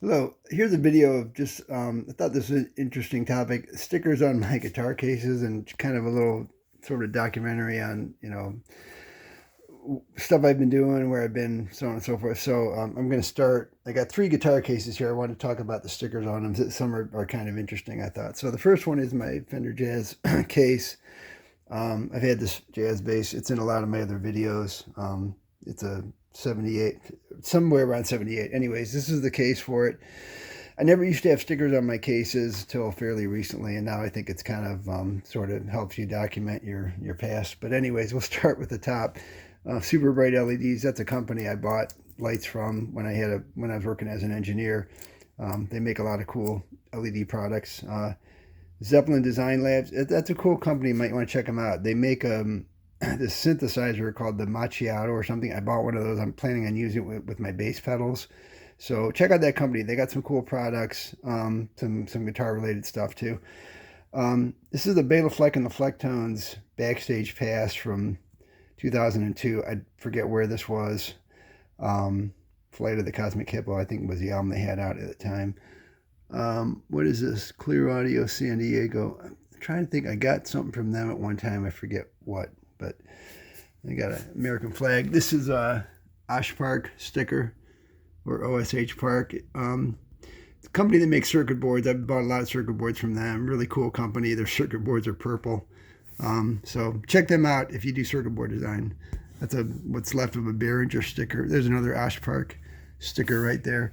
Hello, here's a video of just, I thought this was an interesting topic. Stickers on my guitar cases and kind of a little sort of documentary on, stuff I've been doing, where I've been, so on and so forth. So I'm going to start. I got three guitar cases here. I want to talk about the stickers on them. Some are kind of interesting, I thought. So the first one is my Fender Jazz case. I've had this jazz bass. It's in a lot of my other videos. It's a 78, somewhere around 78. Anyways, this is the case for it. I never used to have stickers on my cases till fairly recently, and now I think it's kind of sort of helps you document your past. But anyways, we'll start with the top. Super Bright LEDs. That's a company I bought lights from when I was working as an engineer. They make a lot of cool LED products. Zeppelin Design Labs. That's a cool company. You might want to check them out. They make this synthesizer called the Macchiato or something. I bought one of those. I'm planning on using it with my bass pedals. So check out that company. They got some cool products, some guitar related stuff too. This is the Bela Fleck and the Flecktones backstage pass from 2002. I forget where this was. Flight of the Cosmic Hippo, I think, was the album they had out at the time. What is this? Clear Audio San Diego. I'm trying to think. I got something from them at one time. I forget what, but I got an American flag. This is a Osh Park sticker, or OSH Park. The company that makes circuit boards. I've bought a lot of circuit boards from them. Really cool company. Their circuit boards are purple. So check them out if you do circuit board design. That's what's left of a Behringer sticker. There's another Osh Park sticker right there.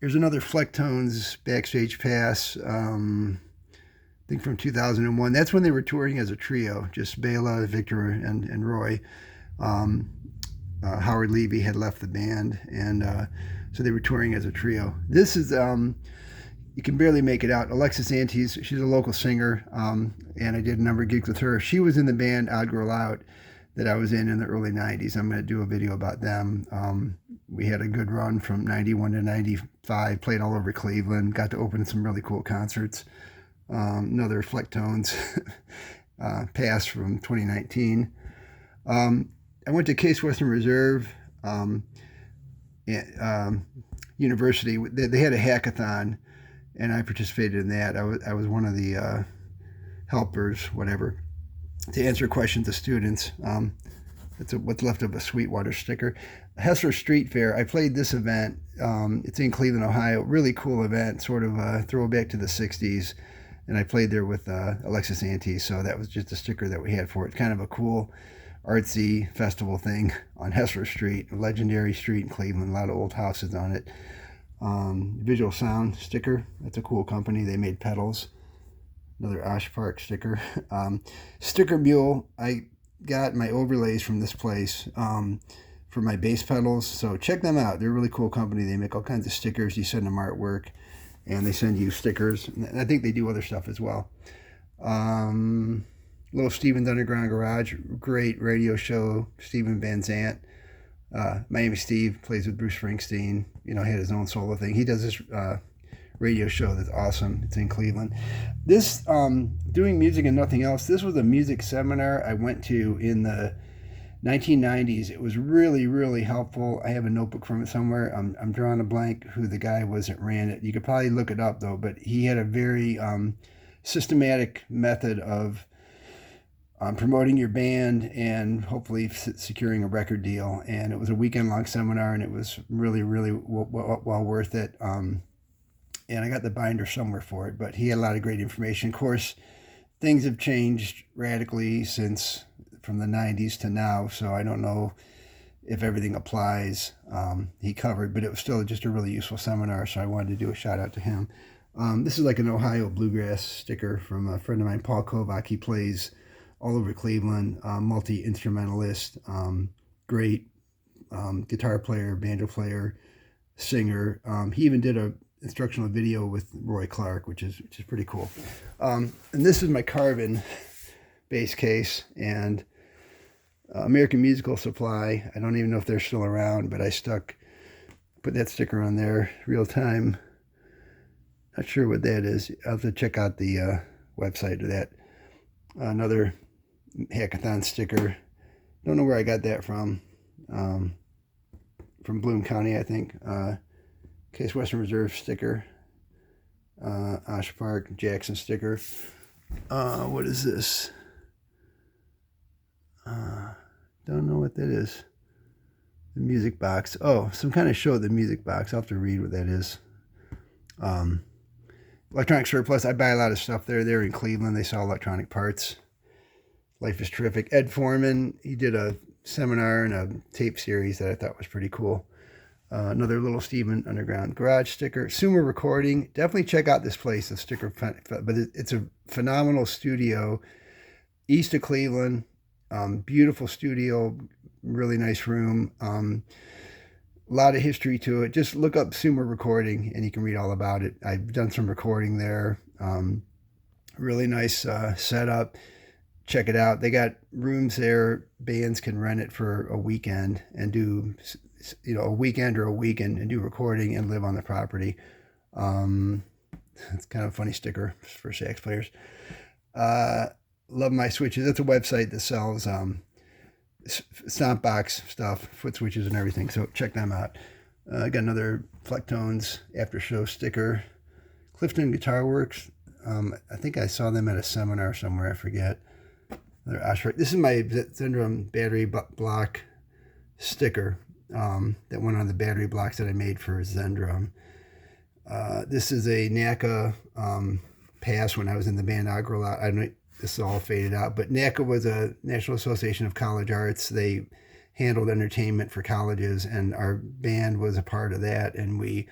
Here's another Flecktones backstage pass. I think from 2001. That's when they were touring as a trio, just Bela, Victor, and Roy. Howard Levy had left the band, and so they were touring as a trio. This is, you can barely make it out. Alexis Antes, she's a local singer, and I did a number of gigs with her. She was in the band Odd Girl Out that I was in the early 90s. I'm going to do a video about them. We had a good run from 91 to 95, played all over Cleveland, got to open some really cool concerts. Another Flecktones pass from 2019. I went to Case Western Reserve University. They had a hackathon, and I participated in that. I was one of the helpers, whatever, to answer questions to students. It's what's left of a Sweetwater sticker. Hessler Street Fair. I played this event. It's in Cleveland, Ohio. Really cool event, sort of a throwback to the 60s. And I played there with Alexis Antes, so that was just a sticker that we had for it. Kind of a cool, artsy festival thing on Hessler Street, a legendary street in Cleveland. A lot of old houses on it. Visual Sound sticker. That's a cool company. They made pedals. Another Osh Park sticker. Sticker Mule. I got my overlays from this place for my bass pedals. So check them out. They're a really cool company. They make all kinds of stickers. You send them artwork, and they send you stickers. And I think they do other stuff as well. Little Steven's Underground Garage. Great radio show. Steven Van Zandt. Miami Steve plays with Bruce Springsteen. He had his own solo thing. He does this radio show that's awesome. It's in Cleveland. This, Doing Music and Nothing Else, this was a music seminar I went to in the 1990s. It was really, really helpful. I have a notebook from it somewhere. I'm drawing a blank who the guy was that ran it. You could probably look it up, though, but he had a very systematic method of promoting your band and hopefully securing a record deal. And it was a weekend-long seminar, and it was really, really well worth it. And I got the binder somewhere for it, but he had a lot of great information. Of course, things have changed radically since from the 90s to now, so I don't know if everything applies. He covered, but it was still just a really useful seminar, so I wanted to do a shout out to him. This is like an Ohio bluegrass sticker from a friend of mine, Paul Kovac. He plays all over Cleveland, multi-instrumentalist, great guitar player, banjo player, singer. He even did a instructional video with Roy Clark, which is pretty cool. And this is my Carvin bass case, and American Musical Supply. I don't even know if they're still around, but I put that sticker on there, real time. Not sure what that is. I'll have to check out the website of that. Another hackathon sticker. Don't know where I got that from. From Bloom County, I think. Case Western Reserve sticker. Osh Park Jackson sticker. What is this? Don't know what that is. The music box. Oh, some kind of show at the music box. I'll have to read what that is. Electronic Surplus. I buy a lot of stuff there. They're in Cleveland. They sell electronic parts. Life is Terrific. Ed Foreman, he did a seminar and a tape series that I thought was pretty cool. Another Little Steven Underground Garage sticker. Sumer Recording. Definitely check out this place, the sticker, but it's a phenomenal studio east of Cleveland. Beautiful studio, really nice room. A lot of history to it. Just look up Sumer Recording and you can read all about it. I've done some recording there. Really nice setup. Check it out. They got rooms there. Bands can rent it for a weekend and do, a weekend or a weekend and do recording and live on the property. It's kind of a funny sticker for sax players. Love My Switches. That's a website that sells stomp box stuff, foot switches and everything. So check them out. I got another Flecktones after show sticker. Clifton Guitar Works. I think I saw them at a seminar somewhere. I forget. This is my Zendrum battery block sticker that went on the battery blocks that I made for Zendrum. This is a NACA pass when I was in the band Agrolot. I know this is all faded out, but NACA was a National Association of College Arts. They handled entertainment for colleges, and our band was a part of that, and we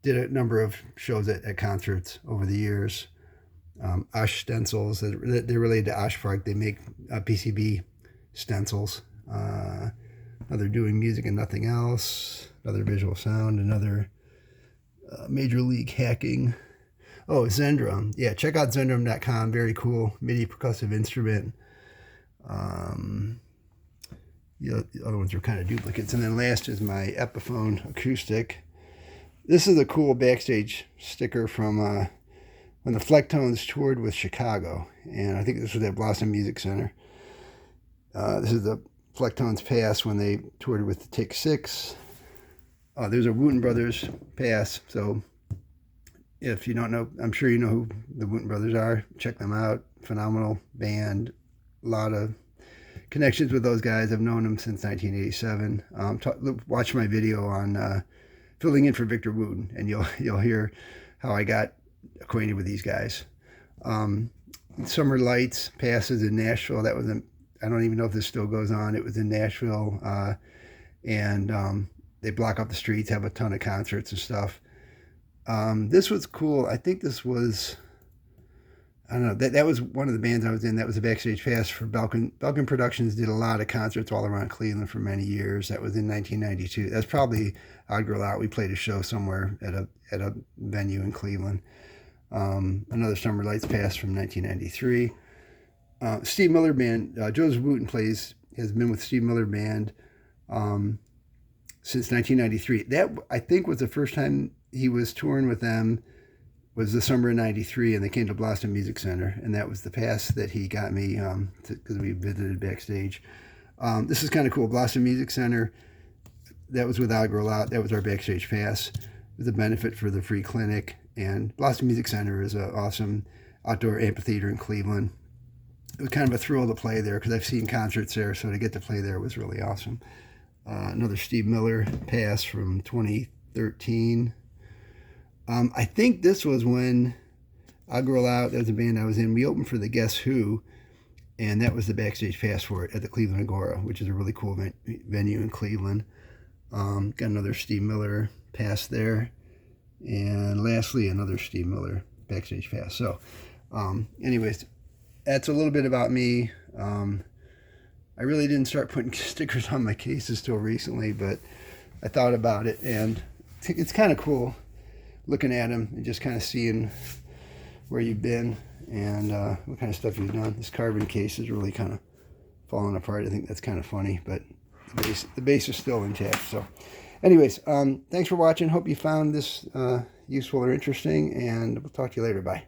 did a number of shows at concerts over the years. Osh stencils, they're related to Osh Park. They make PCB stencils. Another Doing Music and Nothing Else. Another Visual Sound. Another Major League Hacking. Oh, Zendrum. Yeah, check out Zendrum.com. Very cool MIDI percussive instrument. The other ones are kind of duplicates. And then last is my Epiphone acoustic. This is a cool backstage sticker from when the Flecktones toured with Chicago, and I think this was at Blossom Music Center. This is the Flecktones pass when they toured with the Take Six. There's a Wooten Brothers pass, so if you don't know, I'm sure you know who the Wooten Brothers are. Check them out. Phenomenal band. A lot of connections with those guys. I've known them since 1987. Watch my video on filling in for Victor Wooten, and you'll hear how I got acquainted with these guys. Summer Lights passes in Nashville. That was I don't even know if this still goes on. It was in Nashville, and they block up the streets, have a ton of concerts and stuff. This was cool. I think this was, I don't know, that was one of the bands I was in. That was a backstage pass for Belkin. Belkin Productions did a lot of concerts all around Cleveland for many years. That was in 1992. That's probably Odd Girl Out. We played a show somewhere at a venue in Cleveland. Another Summer Lights pass from 1993. Steve Miller Band. Joseph Wooten has been with Steve Miller Band since 1993. That, I think, was the first time he was touring with them, was the summer of 93, and they came to Blossom Music Center, and that was the pass that he got me because we visited backstage. This is kind of cool. Blossom Music Center, that was with Odd Girl Out. That was our backstage pass. It was a benefit for the free clinic. And Blossom Music Center is an awesome outdoor amphitheater in Cleveland. It was kind of a thrill to play there because I've seen concerts there, so to get to play there was really awesome. Another Steve Miller pass from 2013. I think this was when Odd Girl Out, that was a band I was in. We opened for the Guess Who, and that was the backstage pass for it at the Cleveland Agora, which is a really cool venue in Cleveland. Got another Steve Miller pass there. And lastly, another Steve Miller backstage pass. So, anyways, that's a little bit about me. I really didn't start putting stickers on my cases till recently, but I thought about it, and it's kind of cool looking at them and just kind of seeing where you've been and what kind of stuff you've done. This carbon case is really kind of falling apart. I think that's kind of funny, but the base is still intact. So anyways, thanks for watching. Hope you found this useful or interesting, and we'll talk to you later. Bye.